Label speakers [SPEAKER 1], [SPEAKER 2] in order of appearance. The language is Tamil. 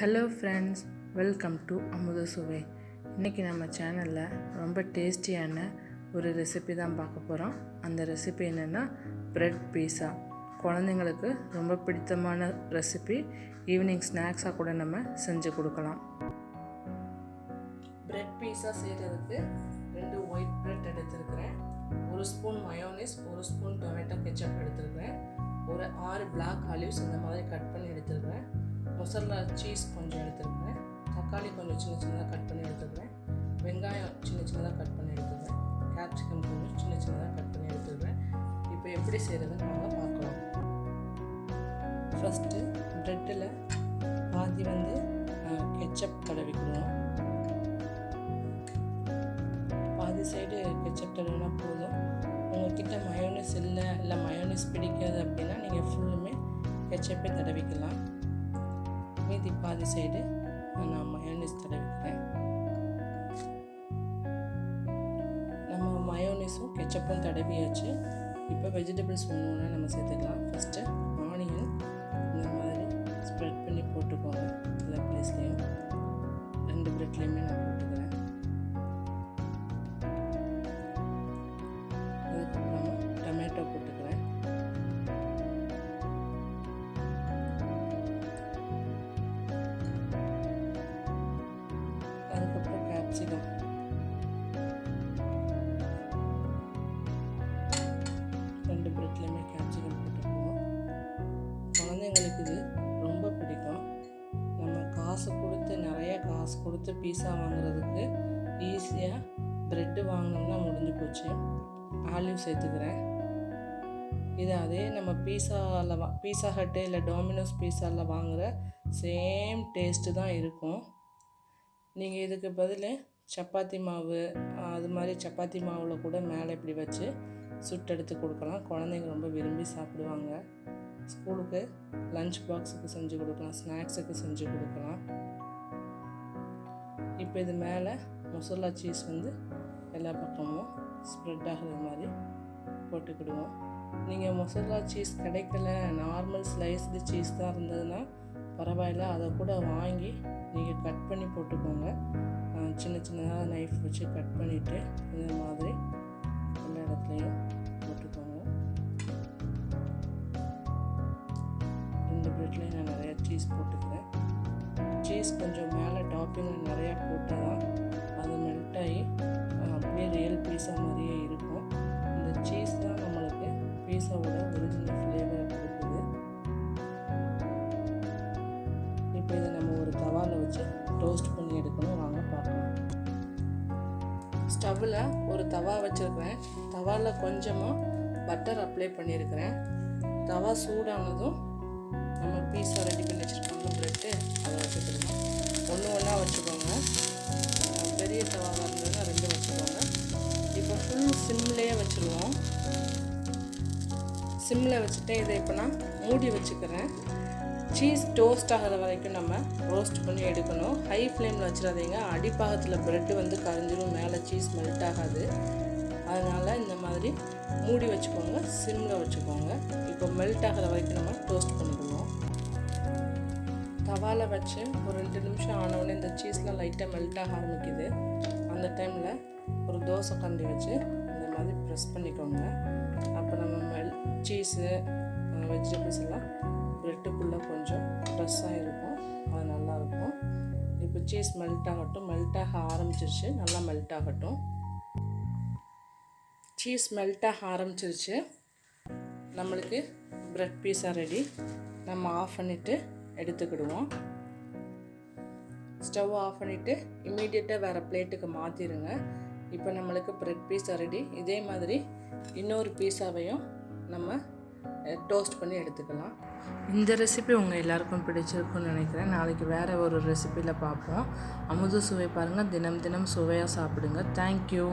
[SPEAKER 1] Hello friends, welcome to Amudhasuvai. இன்றைக்கி நம்ம சேனலில் ரொம்ப டேஸ்டியான ஒரு ரெசிபி தான் பார்க்க போகிறோம். அந்த ரெசிபி என்னென்னா பிரெட் பீஸா. குழந்தைங்களுக்கு ரொம்ப பிடித்தமான ரெசிபி. ஈவினிங் ஸ்நாக்ஸாக கூட நம்ம செஞ்சு கொடுக்கலாம். பிரெட் பீஸா செய்கிறதுக்கு 2 ஒயிட் பிரெட் எடுத்துருக்கிறேன், 1 spoon mayonnaise, 1 spoon tomato ketchup எடுத்துருக்கிறேன், ஒரு 6 பிளாக் ஆலிவ்ஸ் இந்த மாதிரி கட் பண்ணி எடுத்துருக்கிறேன், மொசரல்லா சீஸ் கொஞ்சம் எடுத்துருக்கிறேன், தக்காளி கொஞ்சம் சின்ன சின்னதாக கட் பண்ணி எடுத்துக்கிறேன், வெங்காயம் சின்ன சின்னதாக கட் பண்ணி எடுத்துக்கிறேன், கேப்சிகம் கொஞ்சம் சின்ன சின்னதாக கட் பண்ணி எடுத்துக்கிறேன். இப்போ எப்படி செய்கிறதுன்னு நம்ம பார்க்கலாம். ஃபஸ்ட்டு ப்ரெட்டில் பாதி கெச்சப் தடவிக்கணும். பாதி சைடு கெச்சப் தடவினா போதும். உங்கள்கிட்ட மயோனிஸ் இல்லை மயோனிஸ் பிடிக்காது அப்படின்னா நீங்கள் ஃபுல்லுமே கெச்சப்பே தடவிக்கலாம். மீதி பாதி சைடு நான் மயோனிஸ் தடவிக்கிறேன். நம்ம மயோனிஸும் கெச்சப்பும் தடவியாச்சு. இப்போ வெஜிடபிள்ஸ் ஒன்று நம்ம சேர்த்துக்கலாம். ஃபஸ்ட்டு ஆனியன் இந்த மாதிரி ஸ்ப்ரெட் பண்ணி போட்டுக்கோங்க. எல்லா பிளேஸ்லேயும் 2 பிரெட்லேயுமே நான் போட்டுக்கிறேன். அதுக்கப்புறமா டொமேட்டோ போட்டுக்கிறேன். அதுக்கப்புறம் கேப்சிகம், 2 பிரெட்லேயுமே கேப்சிகம் போட்டுக்குவோம். குழந்தைங்களுக்கு இது ரொம்ப பிடிக்கும். நம்ம நிறைய காசு கொடுத்து பீஸா வாங்குறதுக்கு ஈஸியாக ப்ரெட்டு வாங்கினோம்னா முடிஞ்சு போச்சு. ஆலிவ் சேர்த்துக்கிறேன். இது அதே நம்ம பீஸா ஹட்டு இல்லை டோமினோஸ் பீஸாவில் வாங்குகிற சேம் டேஸ்ட்டு தான் இருக்கும். நீங்கள் இதுக்கு பதில் சப்பாத்தி மாவு, அது மாதிரி சப்பாத்தி மாவில் கூட மேலே இப்படி வச்சு சுட்டு எடுத்து கொடுக்கலாம். குழந்தைங்க ரொம்ப விரும்பி சாப்பிடுவாங்க. ஸ்கூலுக்கு லஞ்ச் பாக்ஸுக்கு செஞ்சு கொடுக்கலாம், ஸ்நாக்ஸுக்கு செஞ்சு கொடுக்கலாம். இப்போ இது மேலே மொசரல்லா சீஸ் எல்லா பக்கமும் ஸ்ப்ரெட் ஆகுற மாதிரி போட்டுக்கிடுவோம். நீங்கள் மொசரல்லா சீஸ் கிடைக்கல, நார்மல் ஸ்லைஸ்டு சீஸ் தான் இருந்ததுன்னா பரவாயில்ல, அதை கூட வாங்கி நீங்கள் கட் பண்ணி போட்டுக்கோங்க. சின்ன சின்னதாக நைஃப் வச்சு கட் பண்ணிவிட்டு இந்த மாதிரி எல்லா இடத்துலையும் போட்டுக்கோங்க. 2 பிரெட்லேயும் நான் நிறையா சீஸ் போட்டுக்கிறேன். சீஸ் கொஞ்சம் மேலே டாப்பிங்கில் நிறையா போட்டால் தான் அது மெல்ட் ஆகி அப்படியே ரியல் பீஸா மாதிரியே இருக்கும். இந்த சீஸ் தான் நம்மளுக்கு பீஸாவோட ஒரிஜினல் ஃப்ளேவரை கொடுக்குது. இப்போ இதை நம்ம ஒரு தவாவில் வச்சு டோஸ்ட் பண்ணி எடுக்கணும். வாங்க பார்க்கலாம். ஸ்டவ்வில் ஒரு தவா வச்சுருக்கிறேன். தவாவில் கொஞ்சமாக பட்டர் அப்ளை பண்ணியிருக்கிறேன். தவா சூடானதும் நம்ம பீஸா ரெடி பண்ணி வச்சுருக்கோம் ப்ரெட்டு, அதை வச்சுக்கணும். ஒன்றா வச்சுக்கோங்க. பெரிய தவாவாக இருந்ததுன்னா 2 வச்சுக்கோங்க. இப்போ ஃபுல் சிம்லேயே வச்சுருவோம். சிம்மில் வச்சுட்டு இதை இப்போ நான் மூடி வச்சுக்கிறேன். சீஸ் டோஸ்ட் ஆகிற வரைக்கும் நம்ம ரோஸ்ட் பண்ணி எடுக்கணும். ஹை ஃப்ளேமில் வச்சிடாதீங்க, அடிப்பாகத்தில் ப்ரெட்டு கரைஞ்சிரும், மேலே சீஸ் மெல்ட் ஆகாது. அதனால் இந்த மாதிரி மூடி வச்சுக்கோங்க, சிம்மில் வச்சுக்கோங்க. இப்போ மெல்ட் ஆகிற வரைக்கும் நம்ம டோஸ்ட் பண்ணிடுவோம். தவாவில் வச்சு ஒரு 2 நிமிஷம் ஆனவுடனே இந்த சீஸ்லாம் லைட்டாக மெல்ட் ஆக ஆரம்பிக்குது. அந்த டைமில் ஒரு தோசை கரண்டி வச்சு இந்த மாதிரி ப்ரெஸ் பண்ணிக்கோங்க. அப்போ நம்ம சீஸு வெஜிடபிள்ஸ் எல்லாம் ப்ரெட்டுக்குள்ளே கொஞ்சம் ப்ரெஸ்ஸாக இருக்கும், அது நல்லாயிருக்கும். இப்போ சீஸ் மெல்ட் ஆக ஆரம்பிச்சிருச்சு. நல்லா மெல்ட் ஆகட்டும். சீஸ் மெல்ட் ஆக ஆரம்பிச்சிருச்சு. நம்மளுக்கு ப்ரெட் பீஸா ரெடி. நம்ம ஆஃப் பண்ணிவிட்டு எடுத்துக்கிடுவோம். ஸ்டவ் ஆஃப் பண்ணிவிட்டு இம்மீடியட்டாக வேறு பிளேட்டுக்கு மாற்றிடுங்க. இப்போ நம்மளுக்கு ப்ரெட் பீஸா ரெடி. இதே மாதிரி இன்னொரு பீஸாவையும் நம்ம டோஸ்ட் பண்ணி எடுத்துக்கலாம். இந்த ரெசிபி உங்கள் எல்லாருக்கும் பிடிச்சிருக்குன்னு நினைக்கிறேன். நாளைக்கு வேறு ஒரு ரெசிபியில் பார்ப்போம். அமுத சுவை பாருங்கள். தினம் தினம் சுவையாக சாப்பிடுங்க. தேங்க்யூ.